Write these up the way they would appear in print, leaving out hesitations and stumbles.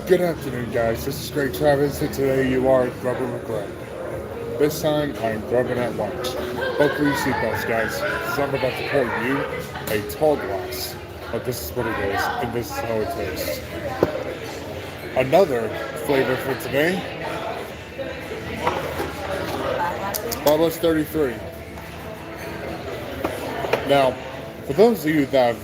Good afternoon, guys. This is Greg Travis, and today you are Grubbing with Gregg. This time, I'm grubbing at lunch. Buckle your seatbelts, guys, because I'm about to pour you a tall glass. But this is what it is, and this is how it tastes. Another flavor for today, Bubba's 33. Now, for those of you that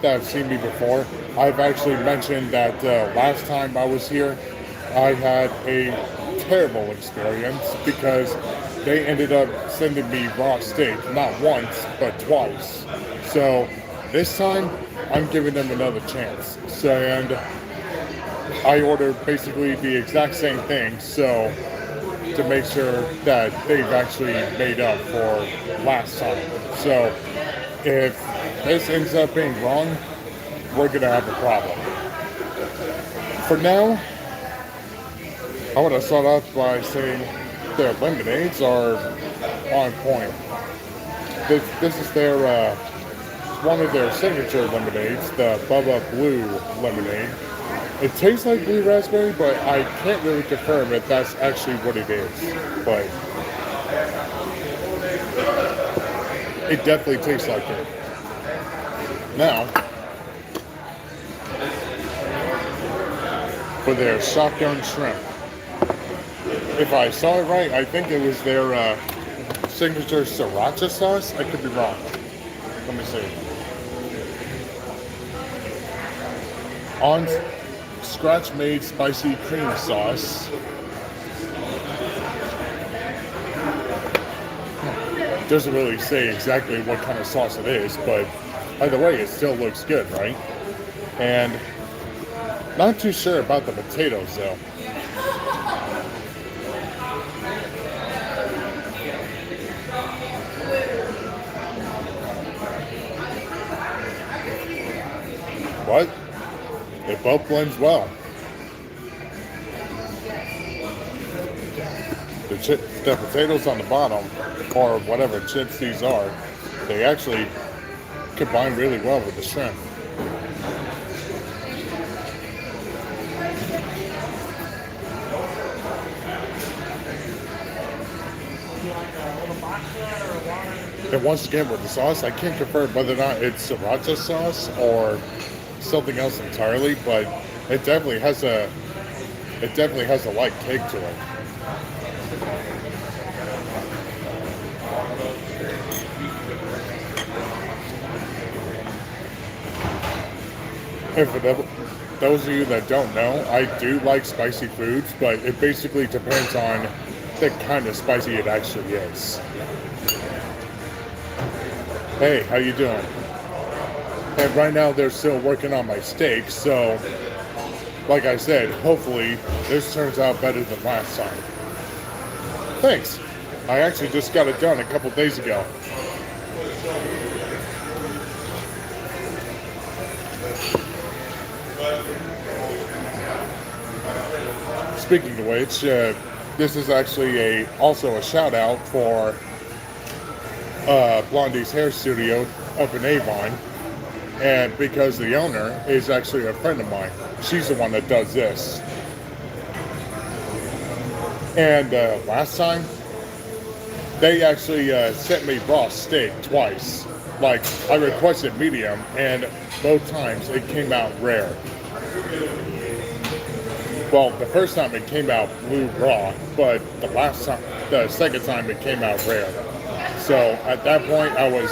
have seen me before, I've actually mentioned that last time I was here, I had a terrible experience because they ended up sending me raw steak, not once, but twice. So this time, I'm giving them another chance. And I ordered basically the exact same thing, so to make sure that they've actually made up for last time. So if this ends up being wrong, we're going to have a problem. For now, I want to start off by saying their lemonades are on point. This is their one of their signature lemonades, the Bubba Blue lemonade. It tastes like blue raspberry, but I can't really confirm if that's actually what it is. But it definitely tastes like it. Now, for their shotgun shrimp. If I saw it right, I think it was their signature sriracha sauce. I could be wrong. Let me see. On scratch-made spicy cream sauce. Doesn't really say exactly what kind of sauce it is, but either way, it still looks good, right? And not too sure about the potatoes, though. But it both blends well. The potatoes on the bottom, or whatever chips these are, they actually combine really well with the shrimp. And once again, with the sauce, I can't confirm whether or not it's sriracha sauce or something else entirely, but it definitely has a light kick to it. And for those of you that don't know, I do like spicy foods, but it basically depends on the kind of spicy it actually is. Hey, how you doing? And right now they're still working on my steak, so like I said, hopefully this turns out better than last time. Thanks. I actually just got it done a couple days ago. Speaking of which, this is actually also a shout out for Blondie's Hair Studio up in Avon, and because the owner is actually a friend of mine. She's the one that does this. And last time, they actually sent me raw steak twice. Like, I requested medium, and both times it came out rare. Well, the first time it came out blue raw, but the second time it came out rare. So at that point, I was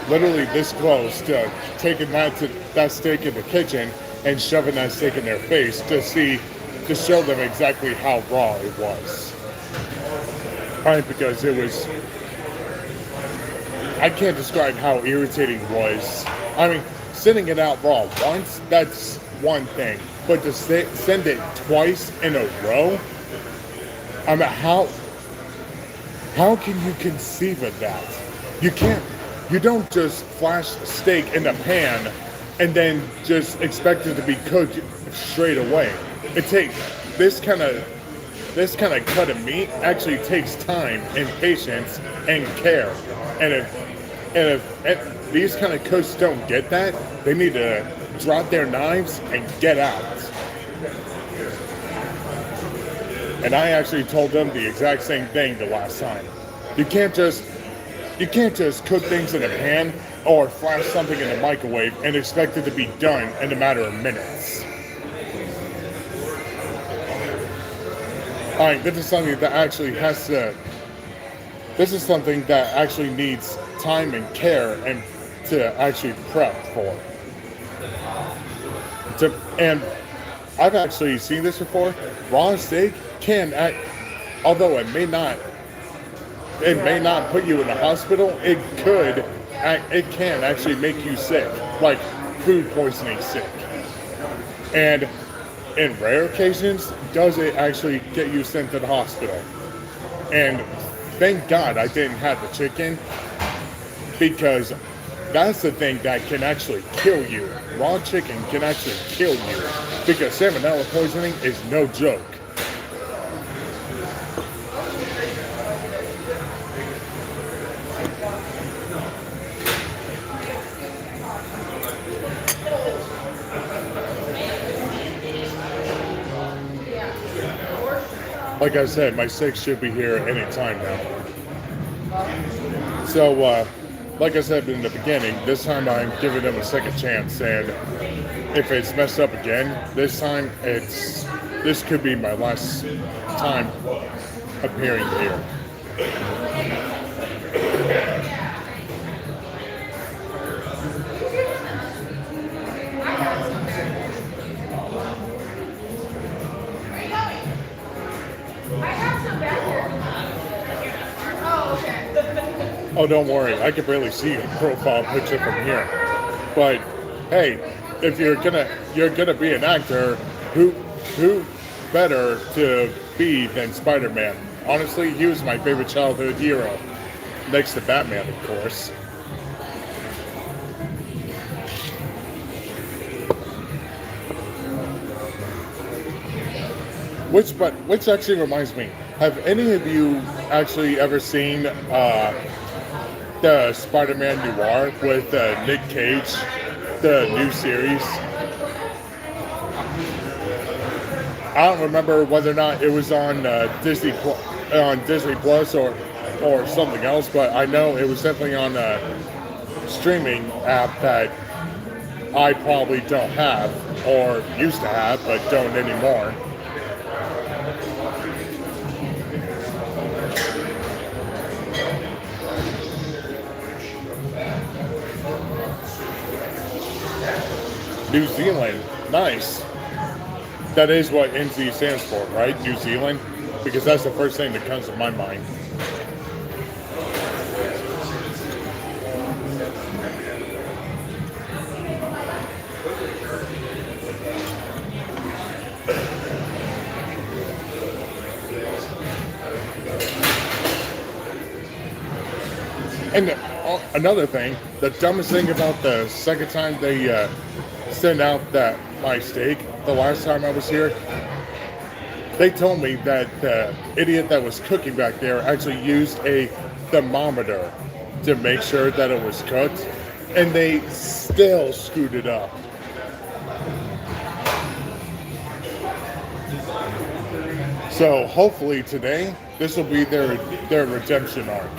literally this close to taking that steak in the kitchen and shoving that steak in their face to show them exactly how raw it was. Right, because it was, I can't describe how irritating it was. I mean, sending it out raw once, that's one thing. But to send it twice in a row, I mean, how can you conceive of that? You don't just flash steak in the pan and then just expect it to be cooked straight away. This kind of cut of meat actually takes time and patience and care. And if these kind of cooks don't get that, they need to drop their knives and get out. And I actually told them the exact same thing the last time. You can't just cook things in a pan or flash something in the microwave and expect it to be done in a matter of minutes. Alright, this is something that actually needs time and care and to actually prep for. And I've actually seen this before. Raw steak although it may not put you in the hospital, it can actually make you sick, like food poisoning sick. And in rare occasions, does it actually get you sent to the hospital. And thank God I didn't have the chicken, because that's the thing that can actually kill you. Raw chicken can actually kill you, because salmonella poisoning is no joke. Like I said, my steak should be here any time now. So, like I said in the beginning, this time I'm giving them a second chance, and if it's messed up again, this could be my last time appearing here. Oh, don't worry. I can barely see your profile picture from here. But hey, if you're gonna be an actor, who better to be than Spider-Man? Honestly, he was my favorite childhood hero, next to Batman, of course. Which actually reminds me, have any of you actually ever seen the Spider-Man Noir with Nick Cage, the new series? I don't remember whether or not it was on Disney Plus or something else, but I know it was definitely on a streaming app that I probably don't have, or used to have, but don't anymore. New Zealand, nice. That is what NZ stands for, right? New Zealand? Because that's the first thing that comes to my mind. And another thing, the dumbest thing about the second time they sent out my steak, the last time I was here, they told me that the idiot that was cooking back there actually used a thermometer to make sure that it was cooked, and they still screwed it up. So hopefully today, this will be their redemption arc.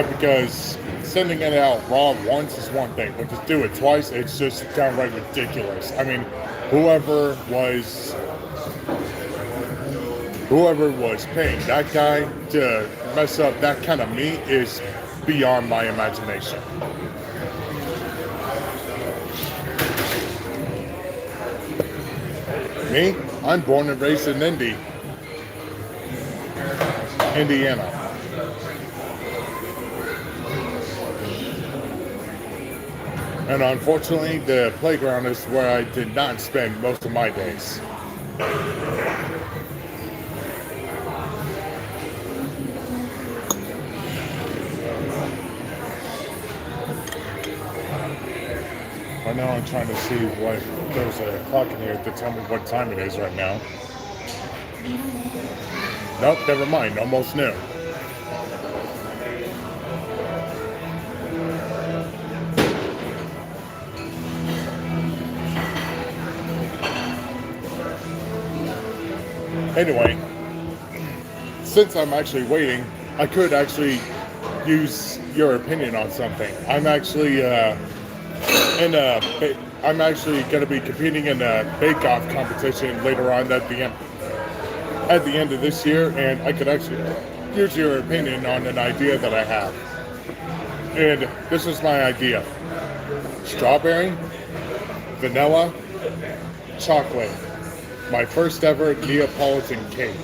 Because sending it out raw once is one thing, but to do it twice, it's just downright ridiculous. I mean, whoever was paying that guy to mess up that kind of meat is beyond my imagination. Me? I'm born and raised in Indiana. And unfortunately, the playground is where I did not spend most of my days. Right now I'm trying to see what there's a clock in here to tell me what time it is right now. Nope, never mind, almost noon. Anyway, since I'm actually waiting, I could actually use your opinion on something. I'm actually I'm actually going to be competing in a bake-off competition later on at the end of this year, and I could actually use your opinion on an idea that I have. And this is my idea: strawberry, vanilla, chocolate. My first ever Neapolitan cake.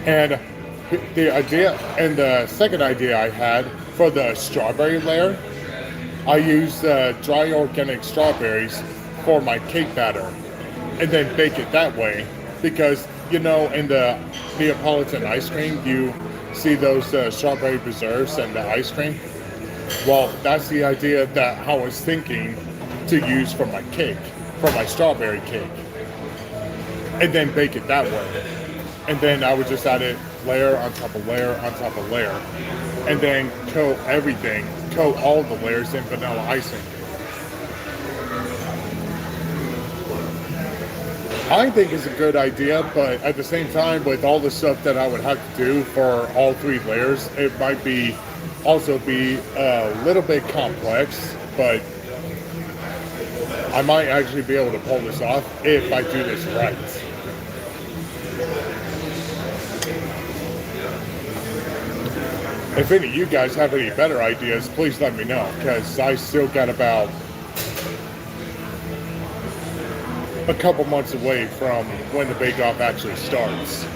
And the second idea I had for the strawberry layer, I used dry organic strawberries for my cake batter, and then bake it that way. Because in the Neapolitan ice cream, you see those strawberry preserves and the ice cream. Well, that's the idea that I was thinking to use for my cake, for my strawberry cake, and then bake it that way. And then I would just add it layer on top of layer on top of layer, and then coat all the layers in vanilla icing. I think it's a good idea, but at the same time, with all the stuff that I would have to do for all 3 layers, it might be a little bit complex, but I might actually be able to pull this off if I do this right. If any of you guys have any better ideas, please let me know, because I still got about a couple months away from when the bake-off actually starts.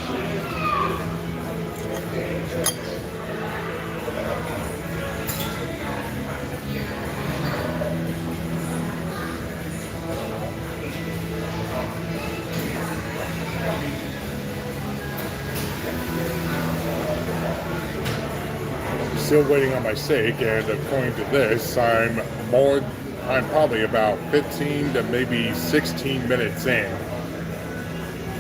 Still waiting on my steak, and according to this, I'm probably about 15 to maybe 16 minutes in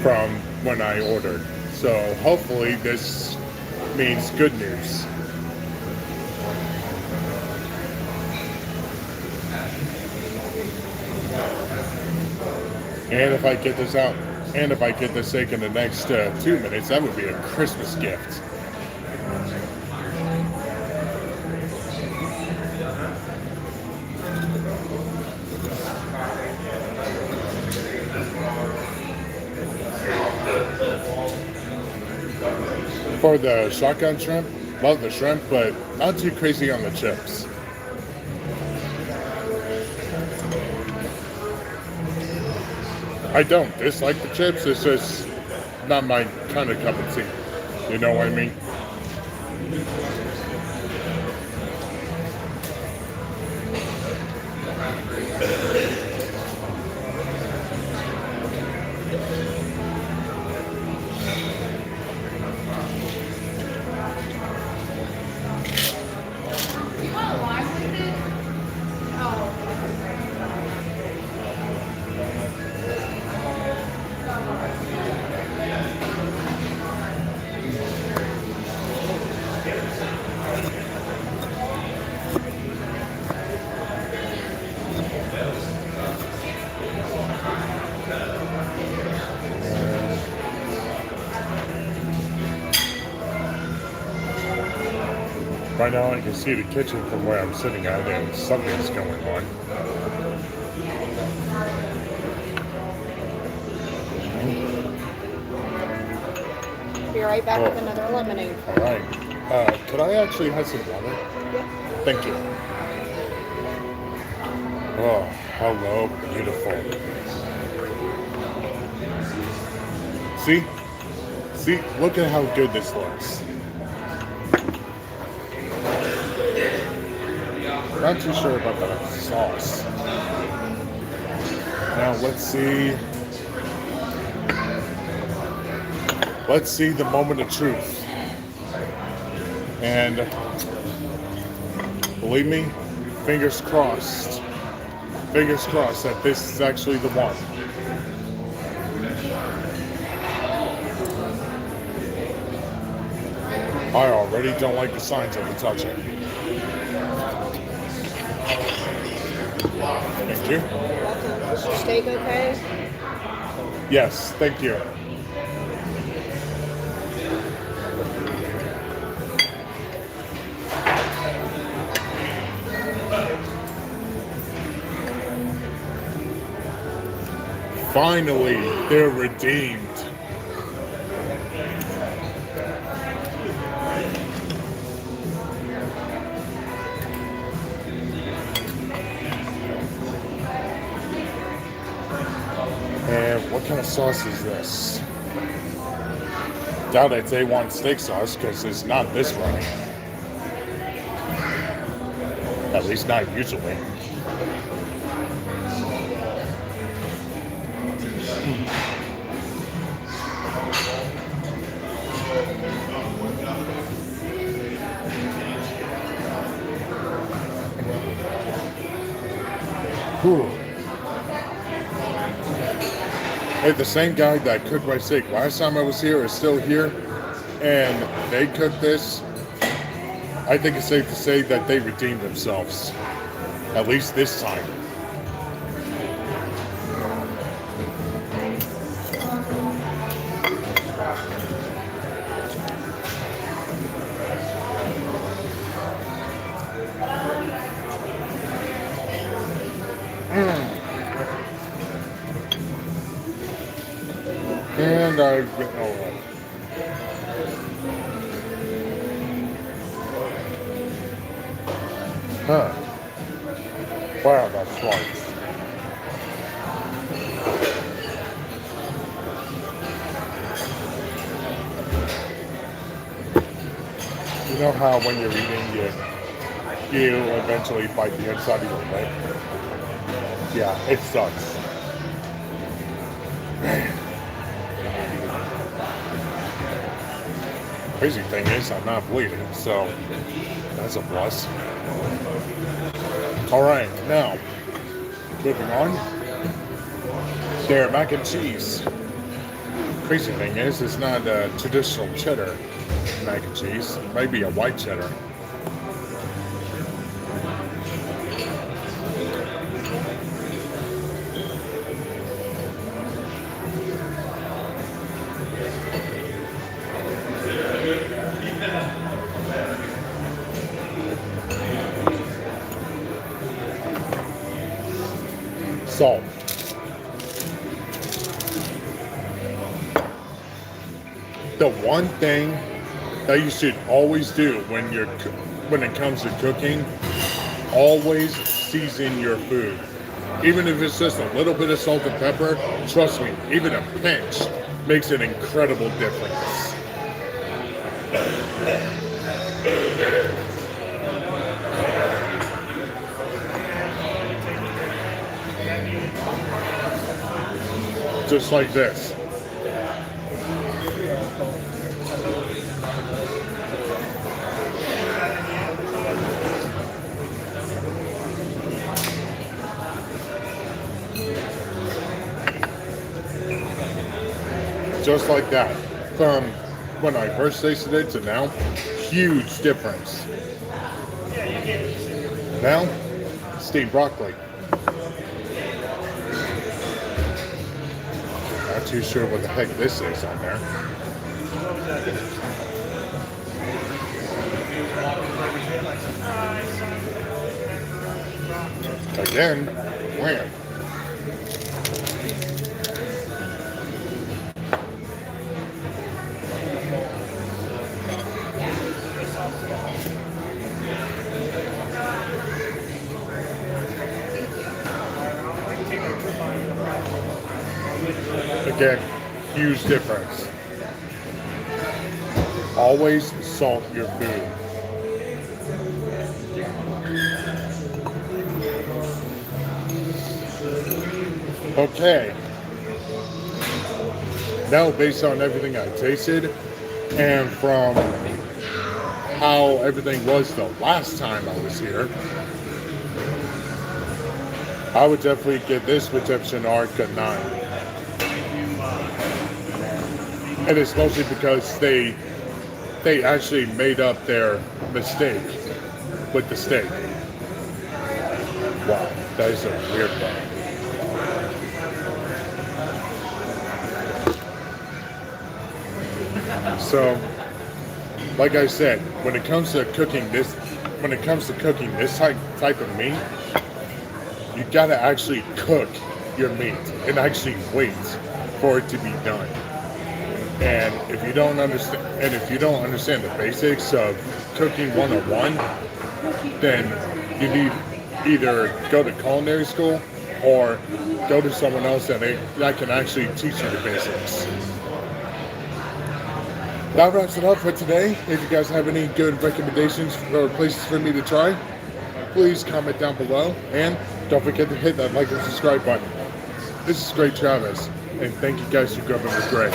from when I ordered. So hopefully this means good news. And if I get this out, and if I get this steak in the next 2 minutes, that would be a Christmas gift. For the shotgun shrimp, love the shrimp, but not too crazy on the chips. I don't dislike the chips, it's just not my kind of cup of tea. You know what I mean? Right now I can see the kitchen from where I'm sitting at, and something's going on. Be right back with another lemonade. All right. Could I actually have some water? Yeah. Thank you. Oh, hello, beautiful. See, look at how good this looks. Not too sure about the sauce. Now let's see. Let's see the moment of truth. And believe me, fingers crossed that this is actually the one. I already don't like the signs of the touching. Thank you. Welcome. Is your steak okay? Yes, thank you. Finally, they're redeemed. And what kind of sauce is this? Doubt it's A1 steak sauce because it's not this running. At least not usually. Whew. Hey, the same guy that cooked my steak last time I was here is still here, and they cooked this. I think it's safe to say that they redeemed themselves, at least this time. And I've been, all right. Huh. Wow, that's right. You know how when you're eating, you eventually bite the inside of your lip? Yeah, it sucks. Crazy thing is, I'm not bleeding, so that's a plus. Alright, now, moving on. Their mac and cheese. Crazy thing is, it's not a traditional cheddar mac and cheese. It might be a white cheddar. Salt. The one thing that you should always do when it comes to cooking, always season your food. Even if it's just a little bit of salt and pepper, trust me, even a pinch makes an incredible difference. Just like this. Just like that. From when I first tasted it to now, huge difference. Now, steamed broccoli. Not too sure what the heck this is on there. Again, lamb. Again, huge difference. Always salt your food. Okay. Now, based on everything I tasted and from how everything was the last time I was here, I would definitely give this redemption arc a 9. And it's mostly because they actually made up their mistake with the steak. Wow. That is a weird one. So, like I said, when it comes to cooking this type of meat, you gotta actually cook your meat and actually wait for it to be done. And if you don't understand the basics of cooking 101, then you need either go to culinary school or go to someone else that can actually teach you the basics. That wraps it up for today. If you guys have any good recommendations or places for me to try, please comment down below. And don't forget to hit that like and subscribe button. This is Gregg Travis, and thank you guys for grubbing with Gregg.